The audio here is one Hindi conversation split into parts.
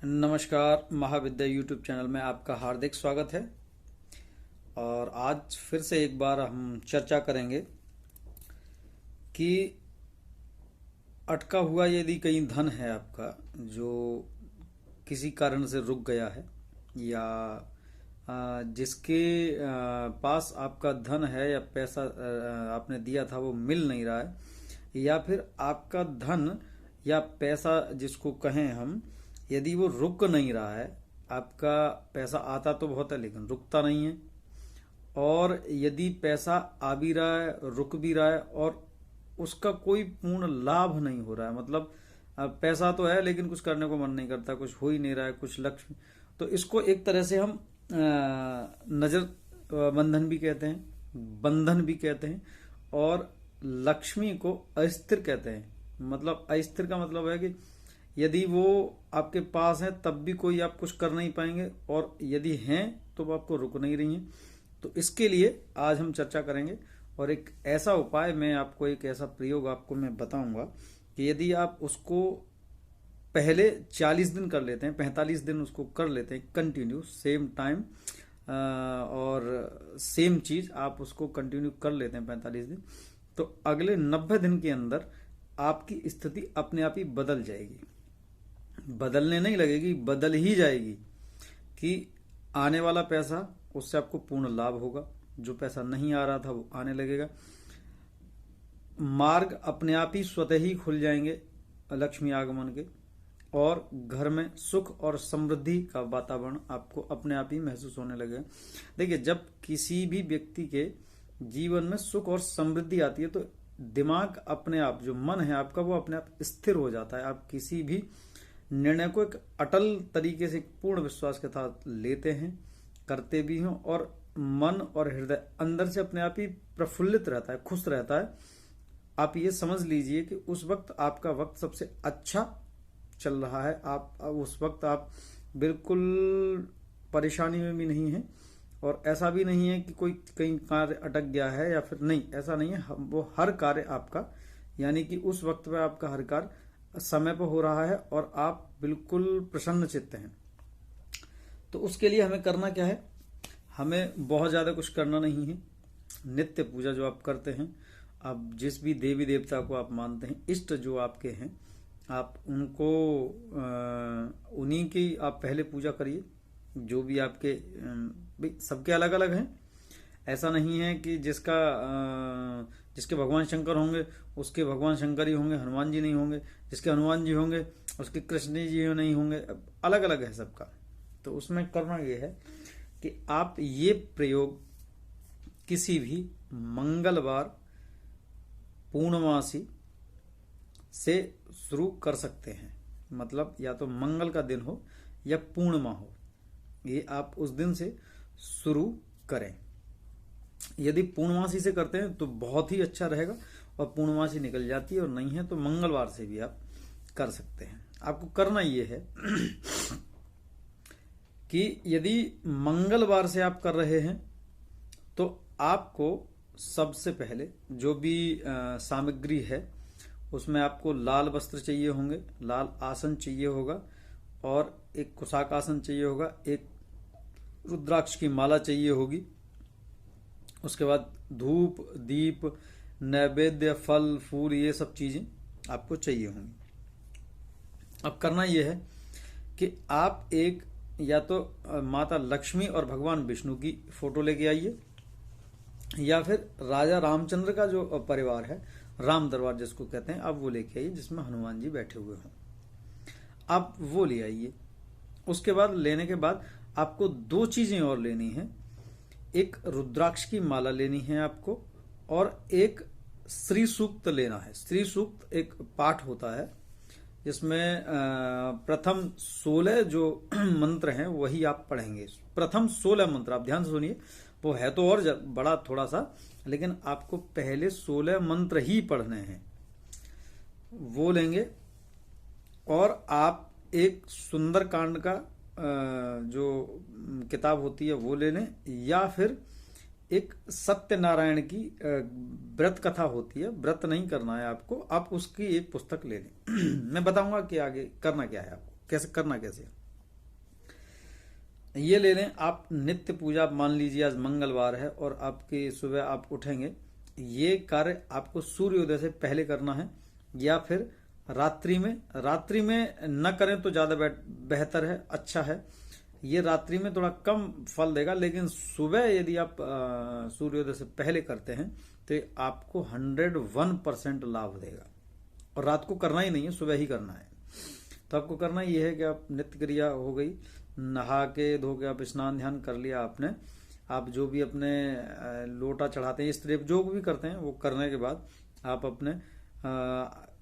नमस्कार। महाविद्या यूट्यूब चैनल में आपका हार्दिक स्वागत है। और आज फिर से एक बार हम चर्चा करेंगे कि अटका हुआ यदि कहीं धन है आपका जो किसी कारण से रुक गया है, या जिसके पास आपका धन है या पैसा आपने दिया था वो मिल नहीं रहा है, या फिर आपका धन या पैसा जिसको कहें हम, यदि वो रुक नहीं रहा है, आपका पैसा आता तो बहुत है लेकिन रुकता नहीं है, और यदि पैसा आ भी रहा है, रुक भी रहा है और उसका कोई पूर्ण लाभ नहीं हो रहा है, मतलब पैसा तो है लेकिन कुछ करने को मन नहीं करता, कुछ हो ही नहीं रहा है, कुछ लक्ष्य, तो इसको एक तरह से हम नजर बंधन भी कहते हैं, बंधन भी कहते हैं, और लक्ष्मी को अस्थिर कहते हैं। मतलब अस्थिर का मतलब है कि यदि वो आपके पास है तब भी कोई आप कुछ कर नहीं पाएंगे, और यदि हैं तो वो आपको रुक नहीं रही हैं। तो इसके लिए आज हम चर्चा करेंगे, और एक ऐसा उपाय मैं आपको, एक ऐसा प्रयोग आपको मैं बताऊंगा कि यदि आप उसको पहले 40 दिन कर लेते हैं, 45 दिन उसको कर लेते हैं कंटिन्यू, सेम टाइम और सेम चीज आप उसको कंटिन्यू कर लेते हैं 45 दिन, तो अगले 90 दिन के अंदर आपकी स्थिति अपने आप ही बदल जाएगी। बदलने नहीं लगेगी, बदल ही जाएगी कि आने वाला पैसा, उससे आपको पूर्ण लाभ होगा, जो पैसा नहीं आ रहा था वो आने लगेगा, मार्ग अपने आप ही स्वतः ही खुल जाएंगे लक्ष्मी आगमन के, और घर में सुख और समृद्धि का वातावरण आपको अपने आप ही महसूस होने लगेगा। देखिए, जब किसी भी व्यक्ति के जीवन में सुख और समृद्धि आती है तो दिमाग अपने आप, जो मन है आपका, वो अपने आप स्थिर हो जाता है। आप किसी भी निर्णय को एक अटल तरीके से, पूर्ण विश्वास के साथ लेते हैं, करते भी हैं, और मन और हृदय अंदर से अपने आप ही प्रफुल्लित रहता है, खुश रहता है। आप ये समझ लीजिए कि उस वक्त आपका वक्त सबसे अच्छा चल रहा है। आप उस वक्त आप बिल्कुल परेशानी में भी नहीं है, और ऐसा भी नहीं है कि कोई कहीं कार्य अटक गया है या फिर नहीं, ऐसा नहीं है। वो हर कार्य आपका, यानी कि उस वक्त पे आपका हर कार्य समय पर हो रहा है और आप बिल्कुल प्रसन्न चित्त हैं। तो उसके लिए हमें करना क्या है? हमें बहुत ज्यादा कुछ करना नहीं है। नित्य पूजा जो आप करते हैं, आप जिस भी देवी देवता को आप मानते हैं, इष्ट जो आपके हैं, आप उनको उन्हीं की आप पहले पूजा करिए। जो भी आपके, भाई सबके अलग अलग हैं, ऐसा नहीं है कि जिसके भगवान शंकर होंगे उसके भगवान शंकर ही होंगे, हनुमान जी नहीं होंगे, जिसके हनुमान जी होंगे उसके कृष्ण जी नहीं होंगे, अलग अलग है सबका। तो उसमें करना ये है कि आप ये प्रयोग किसी भी मंगलवार पूर्णमासी से शुरू कर सकते हैं। मतलब या तो मंगल का दिन हो या पूर्णिमा हो, ये आप उस दिन से शुरू करें। यदि पूर्णमासी से करते हैं तो बहुत ही अच्छा रहेगा, और पूर्णमासी निकल जाती है और नहीं है तो मंगलवार से भी आप कर सकते हैं। आपको करना ये है कि यदि मंगलवार से आप कर रहे हैं तो आपको सबसे पहले जो भी सामग्री है उसमें आपको लाल वस्त्र चाहिए होंगे, लाल आसन चाहिए होगा, और एक कुशाक आसन चाहिए होगा, एक रुद्राक्ष की माला चाहिए होगी। उसके बाद धूप, दीप, नैवेद्य, फल, फूल, ये सब चीजें आपको चाहिए होंगी। अब करना यह है कि आप एक, या तो माता लक्ष्मी और भगवान विष्णु की फोटो लेके आइए, या फिर राजा रामचंद्र का जो परिवार है, राम दरबार जिसको कहते हैं, आप वो लेके आइए जिसमें हनुमान जी बैठे हुए हों, आप वो ले आइए। उसके बाद लेने के बाद आपको दो चीजें और लेनी है। एक रुद्राक्ष की माला लेनी है आपको, और एक श्री सूक्त लेना है। श्री सूक्त एक पाठ होता है जिसमें प्रथम 16 जो मंत्र हैं वही आप पढ़ेंगे। प्रथम 16 मंत्र आप ध्यान से सुनिए, वो है तो और बड़ा थोड़ा सा, लेकिन आपको पहले 16 मंत्र ही पढ़ने हैं, वो लेंगे। और आप एक सुंदर कांड का जो किताब होती है वो ले लें, या फिर एक सत्यनारायण की व्रत कथा होती है, व्रत नहीं करना है आपको, आप उसकी एक पुस्तक ले लें। मैं बताऊंगा कि आगे करना क्या है, आपको कैसे करना कैसे है। ये ले लें आप नित्य पूजा, मान लीजिए आज मंगलवार है और आपकी सुबह आप उठेंगे, ये कार्य आपको सूर्योदय से पहले करना है या फिर रात्रि में न करें तो ज्यादा बेहतर है, अच्छा है। ये रात्रि में थोड़ा कम फल देगा, लेकिन सुबह यदि आप सूर्योदय से पहले करते हैं तो ये आपको 101% लाभ देगा। और रात को करना ही नहीं है, सुबह ही करना है। तो आपको करना ये है कि आप नित्य क्रिया हो गई, नहा के धो के आप स्नान ध्यान कर लिया आपने, आप जो भी अपने लोटा चढ़ाते हैं, स्त्री जो भी करते हैं वो करने के बाद आप अपने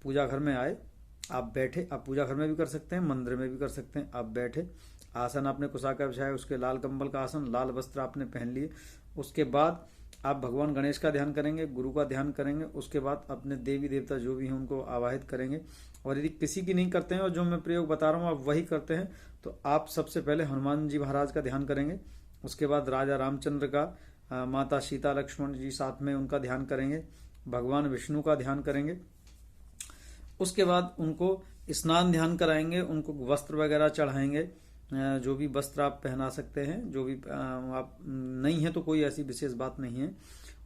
पूजा घर में आए, आप बैठे, आप पूजा घर में भी कर सकते हैं, मंदिर में भी कर सकते हैं। आप बैठे, आसन आपने कुशा का बिछाया, उसके लाल कंबल का आसन, लाल वस्त्र आपने पहन लिए। उसके बाद आप भगवान गणेश का ध्यान करेंगे, गुरु का ध्यान करेंगे। उसके बाद अपने देवी देवता जो भी हैं उनको आवाहित करेंगे। और यदि किसी की नहीं करते हैं और जो मैं प्रयोग बता रहा हूँ आप वही करते हैं, तो आप सबसे पहले हनुमान जी महाराज का ध्यान करेंगे। उसके बाद राजा रामचंद्र का, माता सीता लक्ष्मण जी साथ में उनका ध्यान करेंगे, भगवान विष्णु का ध्यान करेंगे। उसके बाद उनको स्नान ध्यान कराएंगे, उनको वस्त्र वगैरह चढ़ाएंगे, जो भी वस्त्र आप पहना सकते हैं, जो भी आप नहीं है तो कोई ऐसी विशेष बात नहीं है।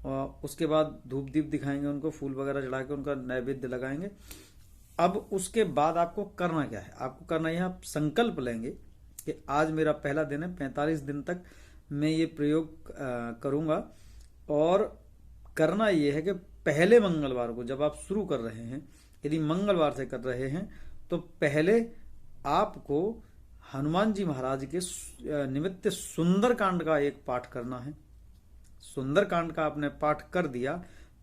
और उसके बाद धूप दीप दिखाएंगे उनको, फूल वगैरह चढ़ा के उनका नैवेद्य लगाएंगे। अब उसके बाद आपको करना क्या है, आपको करना यह, आप संकल्प लेंगे कि आज मेरा पहला दिन है, 45 दिन तक मैं ये प्रयोग करूंगा। और करना यह है कि पहले मंगलवार को जब आप शुरू कर रहे हैं, यदि मंगलवार से कर रहे हैं तो पहले आपको हनुमान जी महाराज के निमित्त सुंदरकांड का एक पाठ करना है। सुंदरकांड का आपने पाठ कर दिया,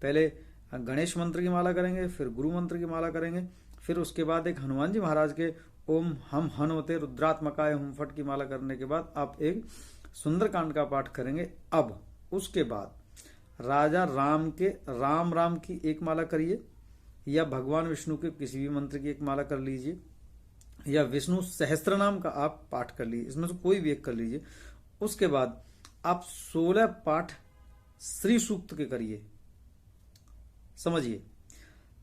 पहले गणेश मंत्र की माला करेंगे, फिर गुरु मंत्र की माला करेंगे, फिर उसके बाद एक हनुमान जी महाराज के ओम हम हनुमते रुद्रात्मकाय हुम फट की माला करने के बाद आप एक सुंदरकांड का पाठ करेंगे। अब उसके बाद राजा राम के राम राम की एक माला करिए, या भगवान विष्णु के किसी भी मंत्र की एक माला कर लीजिए, या विष्णु सहस्त्र नाम का आप पाठ कर लीजिए, इसमें से कोई भी एक कर लीजिए। उसके बाद आप 16 पाठ श्री सूक्त के करिए। समझिए,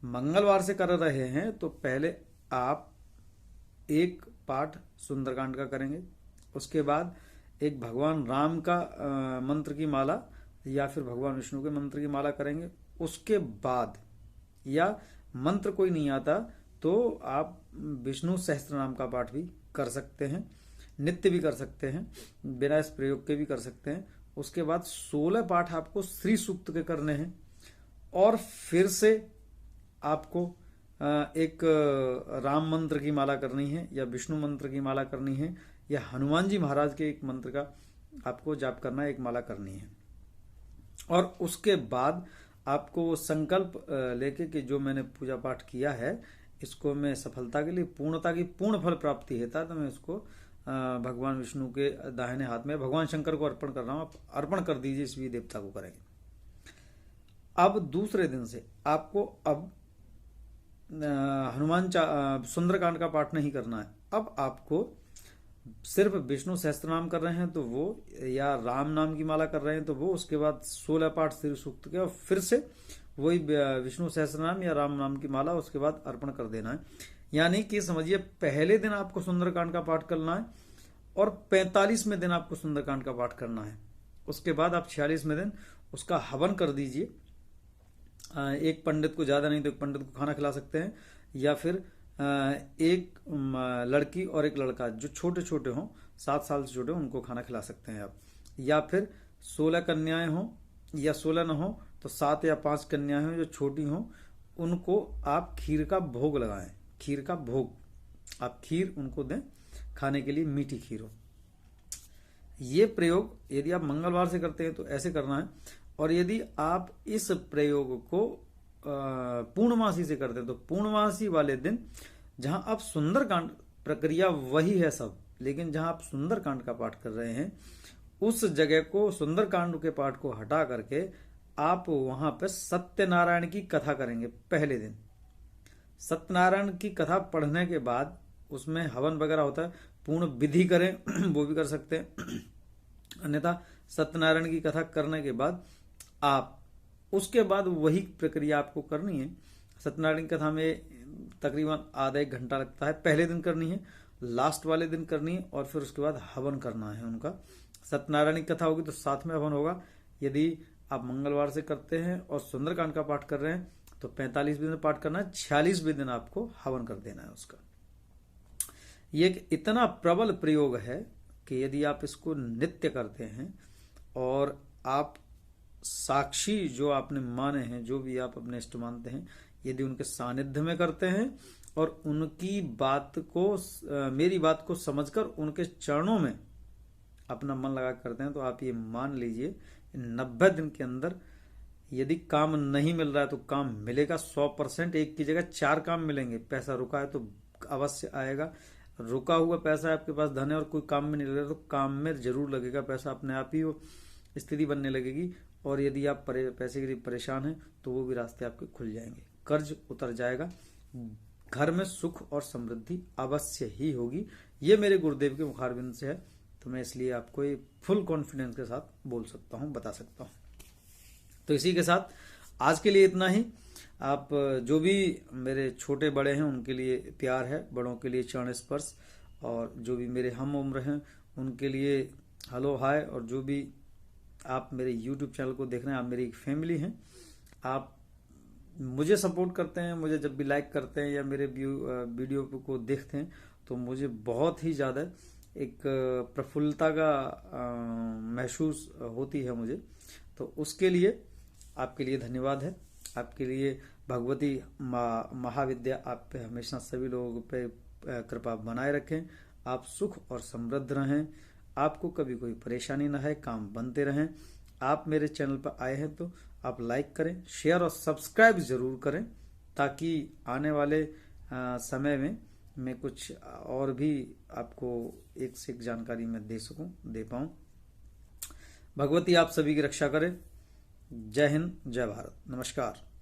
मंगलवार से कर रहे हैं तो पहले आप एक पाठ सुंदरकांड का करेंगे, उसके बाद एक भगवान राम का मंत्र की माला या फिर भगवान विष्णु के मंत्र की माला करेंगे। उसके बाद, या मंत्र कोई नहीं आता तो आप विष्णु सहस्त्र नाम का पाठ भी कर सकते हैं, नित्य भी कर सकते हैं, बिना इस प्रयोग के भी कर सकते हैं। उसके बाद 16 पाठ आपको श्री सूक्त के करने हैं। और फिर से आपको एक राम मंत्र की माला करनी है, या विष्णु मंत्र की माला करनी है, या हनुमान जी महाराज के एक मंत्र का आपको जाप करना है, एक माला करनी है। और उसके बाद आपको वो संकल्प लेके कि जो मैंने पूजा पाठ किया है इसको मैं सफलता के लिए, पूर्णता की पूर्ण फल प्राप्ति हेता तो मैं इसको भगवान विष्णु के दाहिने हाथ में भगवान शंकर को अर्पण कर रहा हूं, आप अर्पण कर दीजिए, इस भी देवता को करेंगे। अब दूसरे दिन से आपको अब हनुमान सुंदरकांड का पाठ नहीं करना है। अब आपको सिर्फ विष्णु सहस्त्र नाम कर रहे हैं तो वो, या राम नाम की माला कर रहे हैं तो वो, उसके बाद 16 पाठ श्री सूक्त के, और फिर से वही विष्णु सहस्त्र नाम या राम नाम की माला उसके बाद अर्पण कर देना है। यानी कि समझिए, पहले दिन आपको सुंदरकांड का पाठ करना है और 45वें दिन आपको सुंदरकांड का पाठ करना है। उसके बाद आप 46वें दिन उसका हवन कर दीजिए। एक पंडित को, ज्यादा नहीं तो एक पंडित को खाना खिला सकते हैं, या फिर एक लड़की और एक लड़का जो छोटे छोटे हों, 7 साल से छोटे हों, उनको खाना खिला सकते हैं आप। या फिर 16 कन्याएं हों, या 16 न हो तो 7 या 5 कन्याएं हों जो छोटी हों, उनको आप खीर का भोग लगाएं। खीर का भोग आप खीर उनको दें खाने के लिए, मीठी खीर हो। ये प्रयोग यदि आप मंगलवार से करते हैं तो ऐसे करना है। और यदि आप इस प्रयोग को पूर्णमासी से करते हैं तो पूर्णमासी वाले दिन, जहां आप सुंदरकांड, प्रक्रिया वही है सब, लेकिन जहां आप सुंदरकांड का पाठ कर रहे हैं उस जगह को, सुंदरकांड के पाठ को हटा करके आप वहां पर सत्यनारायण की कथा करेंगे। पहले दिन सत्यनारायण की कथा पढ़ने के बाद उसमें हवन वगैरह होता है, पूर्ण विधि करें वो भी कर सकते हैं। अन्यथा सत्यनारायण की कथा करने के बाद आप, उसके बाद वही प्रक्रिया आपको करनी है। सत्यनारायण की कथा में तकरीबन आधा 1 घंटा लगता है, पहले दिन करनी है। लास्ट वाले दिन करनी है और फिर उसके बाद हवन करना है उनका। सत्यनारायण की कथा होगी तो साथ में हवन होगा। यदि आप मंगलवार से करते हैं और सुंदरकांड का पाठ कर रहे हैं तो 45वें दिन पाठ करना है, 46वें दिन आपको हवन कर देना है उसका। ये एक इतना प्रबल प्रयोग है कि यदि आप इसको नित्य करते हैं और आप साक्षी जो आपने माने हैं, जो भी आप अपने इष्ट मानते हैं, यदि उनके सानिध्य में करते हैं और उनकी बात को, मेरी बात को समझकर उनके चरणों में अपना मन लगा करते हैं, तो आप ये मान लीजिए 90 दिन के अंदर यदि काम नहीं मिल रहा है तो काम मिलेगा 100%। एक की जगह 4 काम मिलेंगे। पैसा रुका है तो अवश्य आएगा, रुका हुआ पैसा है आपके पास, धन है और कोई काम में नहीं लग रहा तो काम में जरूर लगेगा पैसा, अपने आप ही वो स्थिति बनने लगेगी। और यदि आप पैसे के लिए परेशान हैं तो वो भी रास्ते आपके खुल जाएंगे, कर्ज उतर जाएगा, घर में सुख और समृद्धि अवश्य ही होगी। ये मेरे गुरुदेव के मुखारबिंद से है, तो मैं इसलिए आपको ये फुल कॉन्फिडेंस के साथ बोल सकता हूँ, बता सकता हूँ। तो इसी के साथ आज के लिए इतना ही। आप जो भी मेरे छोटे बड़े हैं उनके लिए प्यार है, बड़ों के लिए चरण स्पर्श, और जो भी मेरे हम उम्र हैं उनके लिए हेलो हाय। और जो भी आप मेरे YouTube चैनल को देख रहे हैं, आप मेरी एक फैमिली हैं, आप मुझे सपोर्ट करते हैं, मुझे जब भी लाइक करते हैं या मेरे वीडियो को देखते हैं तो मुझे बहुत ही ज़्यादा एक प्रफुल्लता का महसूस होती है मुझे। तो उसके लिए आपके लिए धन्यवाद है। आपके लिए भगवती महाविद्या आप पे हमेशा सभी लोगों पे कृपा बनाए रखें। आप सुख और समृद्ध रहें, आपको कभी कोई परेशानी ना है, काम बनते रहें। आप मेरे चैनल पर आए हैं तो आप लाइक करें, शेयर और सब्सक्राइब जरूर करें, ताकि आने वाले समय में मैं कुछ और भी आपको एक से एक जानकारी मैं दे पाऊं। भगवती आप सभी की रक्षा करें। जय हिंद, जय भारत, नमस्कार।